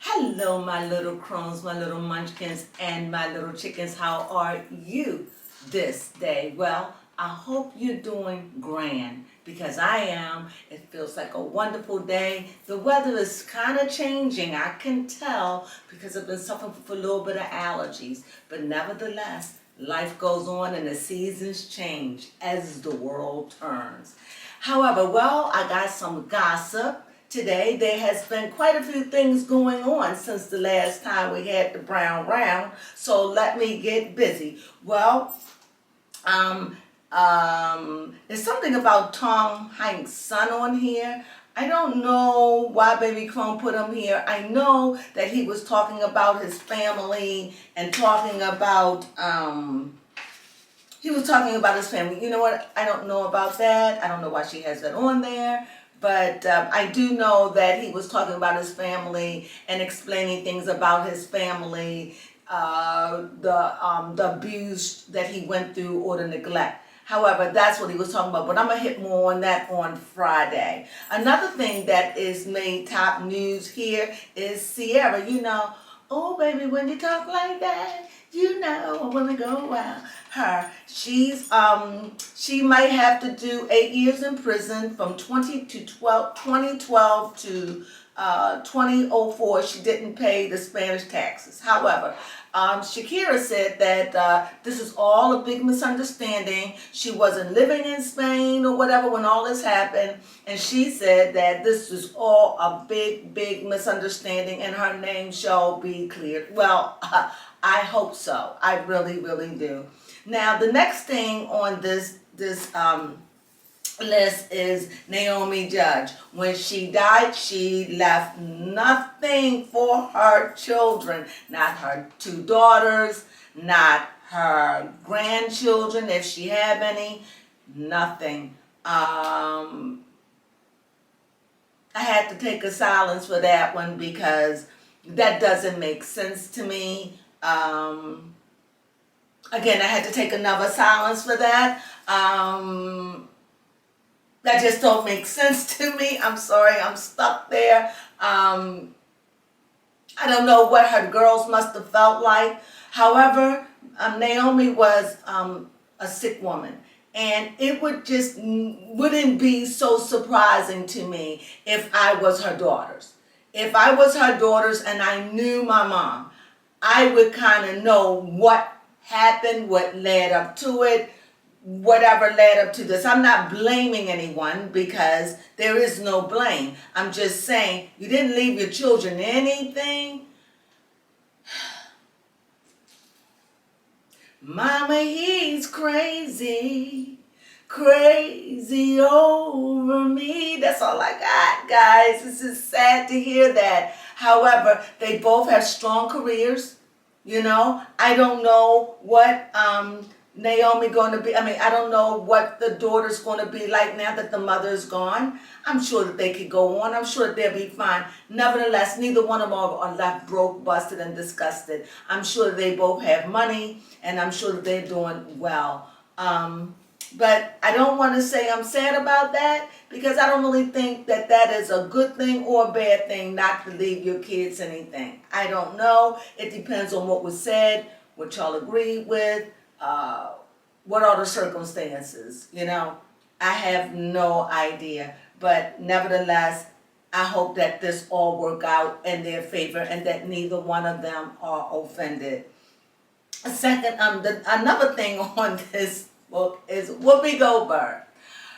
Hello, my little crones, my little munchkins, and my little chickens. How are you this day? Well, I hope you're doing grand because I am. It feels like a wonderful day. The weather is kind of changing. I can tell because I've been suffering from a little bit of allergies. But nevertheless, life goes on and the seasons change as the world turns. However, well, I got some gossip. Today, there has been quite a few things going on since the last time we had the brown round, so let me get busy. Well, there's something about Tom Hanks' son on here. I don't know why Baby Crone put him here. I know that he was talking about his family and talking about, he was talking about his family. You know what? I don't know about that. I don't know why she has that on there. But I do know that he was talking about his family and explaining things about his family, the abuse that he went through or the neglect. However, that's what he was talking about. But I'm going to hit more on that on Friday. Another thing that is made top news here is Sierra. You know, oh, baby, when you talk like that, you know I want to go wild. Her. She might have to do 8 years in prison from 2012 to 2004. She didn't pay the Spanish taxes. However, Shakira said that this is all a big misunderstanding. She wasn't living in Spain or whatever when all this happened. And she said that this is all a big, big misunderstanding and her name shall be cleared. Well, I hope so. I really, really do. Now, the next thing on this list is Naomi Judge. When she died, she left nothing for her children. Not her 2 daughters, not her grandchildren, if she have any, nothing. I had to take a silence for that one because that doesn't make sense to me. Again, I had to take another silence for that. That just don't make sense to me. I'm sorry, I'm stuck there. I don't know what her girls must have felt like. However, Naomi was a sick woman. And it wouldn't be so surprising to me if I was her daughters. If I was her daughters and I knew my mom, I would kind of know what happened, what led up to it, whatever led up to this. I'm not blaming anyone because there is no blame. I'm just saying you didn't leave your children anything. Mama, he's crazy, crazy over me. That's all I got, guys. This is sad to hear that. However, they both have strong careers. You know, I don't know what Naomi going to be. I mean, I don't know what the daughter's going to be like now that the mother's gone. I'm sure that they could go on. I'm sure that they'll be fine. Nevertheless, neither one of them are left broke, busted, and disgusted. I'm sure that they both have money, and I'm sure that they're doing well. But I don't want to say I'm sad about that because I don't really think that that is a good thing or a bad thing not to leave your kids anything. I don't know. It depends on what was said, what y'all agreed with, what are the circumstances, you know. I have no idea. But nevertheless, I hope that this all work out in their favor and that neither one of them are offended. Second, another thing on this book is Whoopi Goldberg.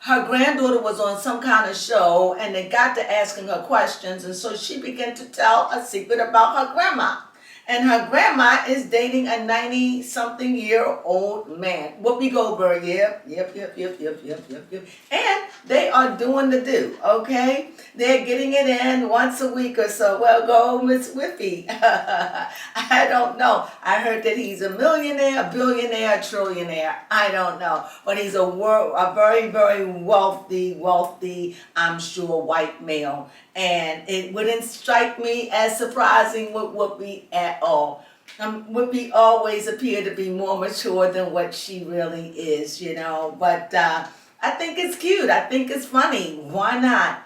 Her granddaughter was on some kind of show and they got to asking her questions, and so she began to tell a secret about her grandma. And her grandma is dating a 90-something-year-old man. Whoopi Goldberg, yep. And they are doing the do, okay? They're getting it in once a week or so. Well, go Miss Whoopi. I don't know. I heard that he's a millionaire, a billionaire, a trillionaire. I don't know. But he's a very, very wealthy, I'm sure, white male. And it wouldn't strike me as surprising with Whoopi at all. Whoopi always appeared to be more mature than what she really is, you know. But I think it's cute. I think it's funny. Why not?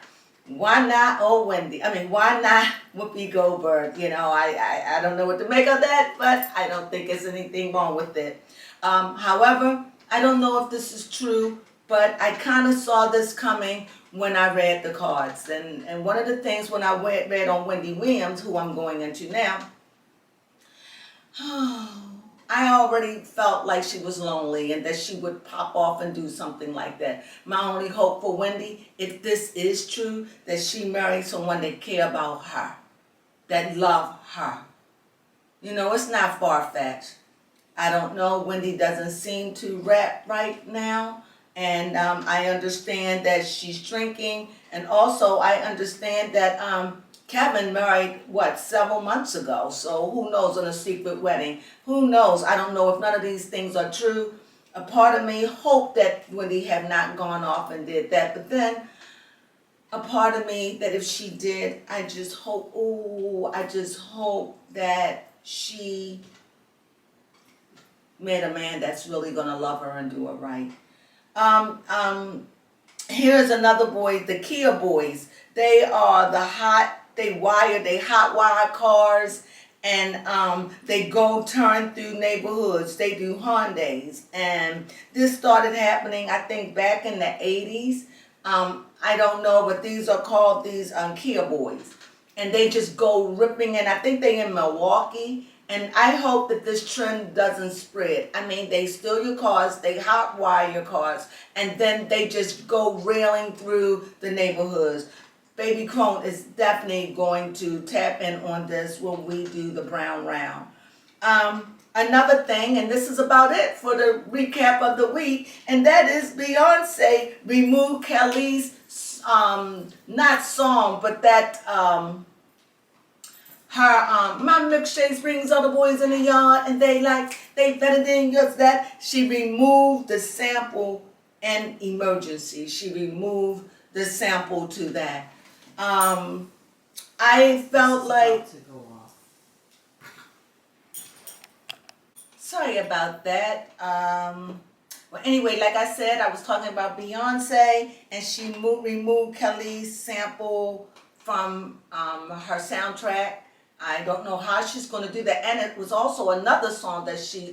why not old Wendy? I mean, why not Whoopi Goldberg? You know, I don't know what to make of that, but I don't think there's anything wrong with it. However, I don't know if this is true, but I kind of saw this coming when I read the cards. And one of the things when I read on Wendy Williams, who I'm going into now, I already felt like she was lonely and that she would pop off and do something like that. My only hope for Wendy, if this is true, that she marries someone that care about her, that love her. You know, it's not far-fetched. I don't know. Wendy doesn't seem to rap right now. And I understand that she's drinking. And also I understand that Kevin married, several months ago. So who knows, on a secret wedding. Who knows? I don't know if none of these things are true. A part of me hope that Wendy have not gone off and did that. But then a part of me that if she did, I just hope that she met a man that's really going to love her and do her right. Here's another boy, the Kia boys. They are they hot wire cars, and they go turn through neighborhoods. They do Hyundais, and this started happening, I think, back in the 80s. I don't know, but these are called Kia boys, and they just go ripping, and I think they're in Milwaukee. And I hope that this trend doesn't spread. I mean, they steal your cars, they hot wire your cars, and then they just go railing through the neighborhoods. Baby Crone is definitely going to tap in on this when we do the Brown Round. Another thing, and this is about it for the recap of the week, and that is Beyonce removed Kelis' not song, but that her my milkshakes brings all the boys in the yard, and they better than just that. She removed the sample and Emergency. She removed the sample to that. I felt like, sorry about that. Well, anyway, like I said, I was talking about Beyonce, and she removed Kelis' sample from her soundtrack. I don't know how she's going to do that. And it was also another song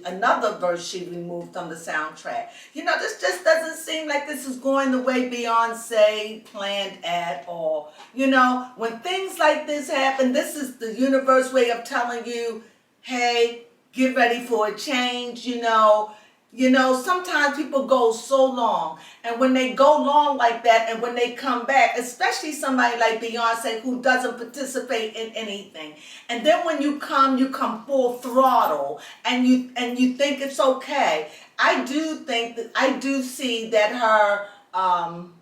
another verse she removed from the soundtrack. You know, this just doesn't seem like this is going the way Beyonce planned at all. You know, when things like this happen, this is the universe way of telling you, hey, get ready for a change, you know. You know, sometimes people go so long, and when they go long like that, and when they come back, especially somebody like Beyonce who doesn't participate in anything, and then when you come full throttle, and you think it's okay. I do see that her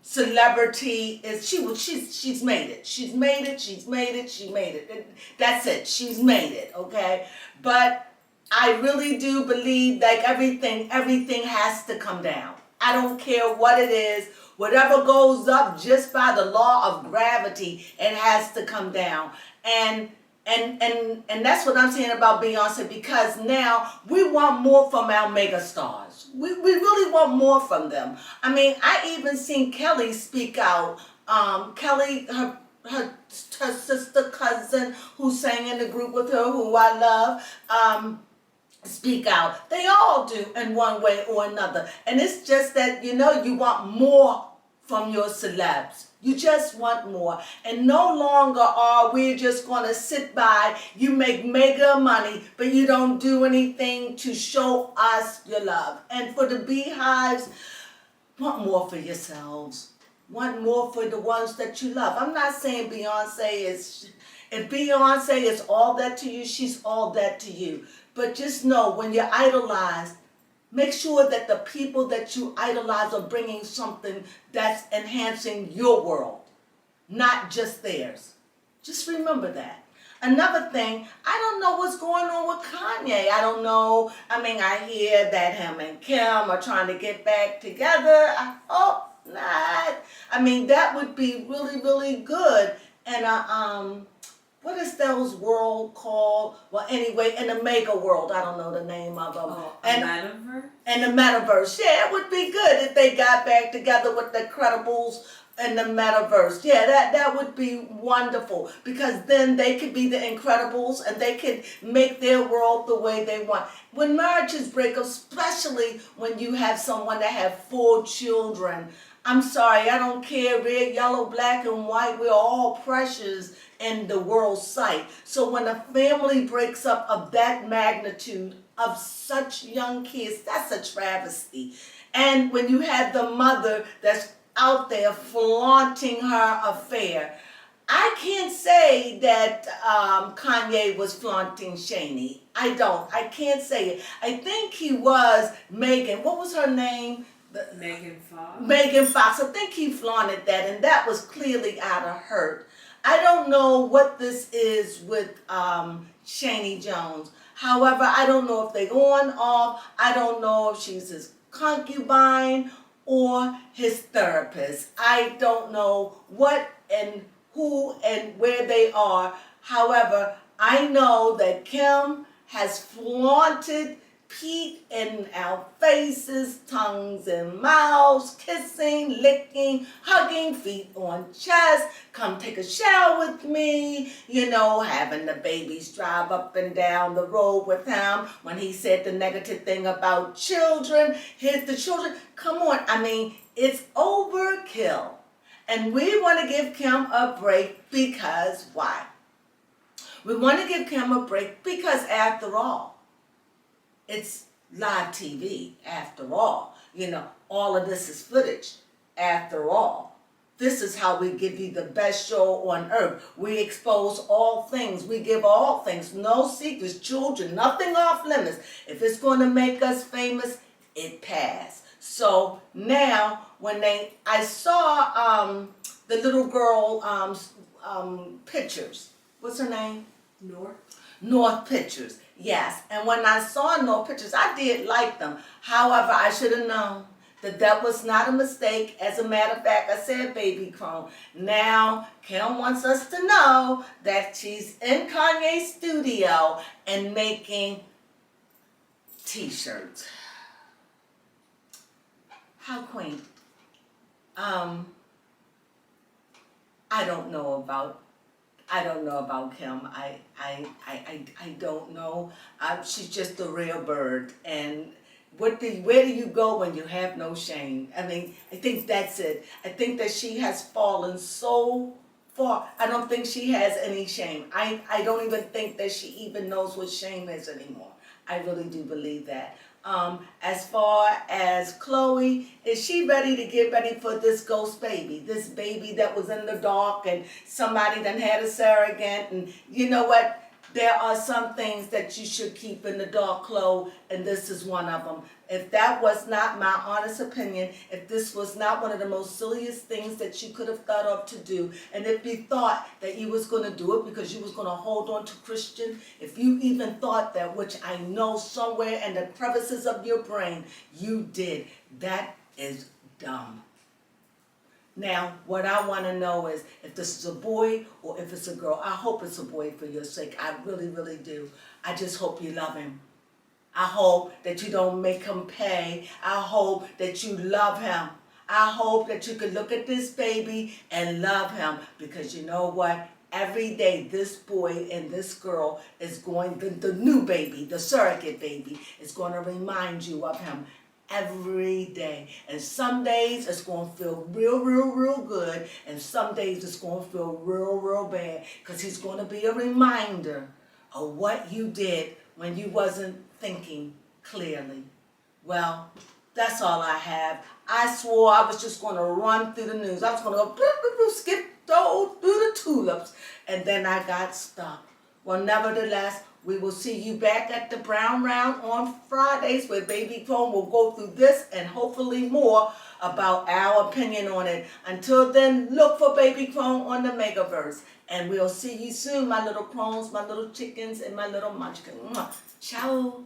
celebrity is she's made it. She's made it. That's it. She's made it. Okay, but I really do believe like everything has to come down. I don't care what it is. Whatever goes up just by the law of gravity, it has to come down. And that's what I'm saying about Beyonce, because now we want more from our mega stars. We really want more from them. I mean, I even seen Kelly speak out. Kelly, her sister cousin who sang in the group with her, who I love, speak out. They all do in one way or another. And it's just that, you know, you want more from your celebs. You just want more. And no longer are we just going to sit by, you make mega money, but you don't do anything to show us your love. And for the beehives, want more for yourselves. Want more for the ones that you love. I'm not saying Beyonce is, if Beyonce is all that to you, she's all that to you. But just know, when you're idolized, make sure that the people that you idolize are bringing something that's enhancing your world, not just theirs. Just remember that. Another thing, I don't know what's going on with Kanye. I don't know. I mean, I hear that him and Kim are trying to get back together. I hope not. I mean, that would be really, really good. And what is those world called? Well, anyway, in the mega world, I don't know the name of them. Oh, and metaverse? And the metaverse. Yeah, it would be good if they got back together with the Credibles in the metaverse. Yeah, that would be wonderful, because then they could be the Incredibles and they could make their world the way they want. When marriages break up, especially when you have someone that have 4 children, I'm sorry, I don't care, red, yellow, black, and white, we're all precious in the world's sight. So when a family breaks up of that magnitude, of such young kids, that's a travesty. And when you have the mother that's out there flaunting her affair, I can't say that Kanye was flaunting Shani. I can't say it. I think he was Megan. What was her name? Megan Fox. Megan Fox. I think he flaunted that, and that was clearly out of hurt. I don't know what this is with Shani Jones. However, I don't know if they're on, off. I don't know if she's his concubine or his therapist. I don't know what and who and where they are. However, I know that Kim has flaunted Pete in our faces, tongues and mouths, kissing, licking, hugging, feet on chest, come take a shower with me, having the babies drive up and down the road with him when he said the negative thing about children. Here's the children. Come on, it's overkill. And we want to give Kim a break because why? We want to give Kim a break because after all, it's live TV, after all. All of this is footage, after all. This is how we give you the best show on earth. We expose all things. We give all things. No secrets, children, nothing off limits. If it's going to make us famous, it passed. So now, I saw the little girl pictures. What's her name? North pictures. Yes, and when I saw North pictures, I did like them. However, I should have known that was not a mistake. As a matter of fact, I said baby Crone. Now, Kim wants us to know that she's in Kanye's studio and making t-shirts. How quaint. I don't know about Kim. I don't know. She's just a rare bird. And where do you go when you have no shame? I think that's it. I think that she has fallen so far. I don't think she has any shame. I don't even think that she even knows what shame is anymore. I really do believe that. As far as Chloe, is she ready to get ready for this ghost baby? This baby that was in the dark and somebody done had a surrogate. And you know what? There are some things that you should keep in the dark, Chloe, and this is one of them. If that was not my honest opinion, if this was not one of the most silliest things that you could have thought of to do, and if you thought that you was going to do it because you was going to hold on to Christian, if you even thought that, which I know somewhere in the crevices of your brain you did, that is dumb. Now, what I want to know is if this is a boy or if it's a girl. I hope it's a boy for your sake. I really, really do. I just hope you love him. I hope that you don't make him pay. I hope that you love him. I hope that you can look at this baby and love him, because you know what? Every day this boy and this girl is going, the new baby, the surrogate baby, is going to remind you of him. Every day. And some days it's going to feel real, real, real good. And some days it's going to feel real, real bad. Because he's going to be a reminder of what you did when you wasn't thinking clearly. Well, that's all I have. I swore I was just going to run through the news. I was going to skip through the tulips. And then I got stuck. Well, nevertheless, we will see you back at the Brown Round on Fridays, where Baby Crone will go through this and hopefully more about our opinion on it. Until then, look for Baby Crone on the Megaverse. And we'll see you soon, my little crones, my little chickens, and my little munchkins. Ciao.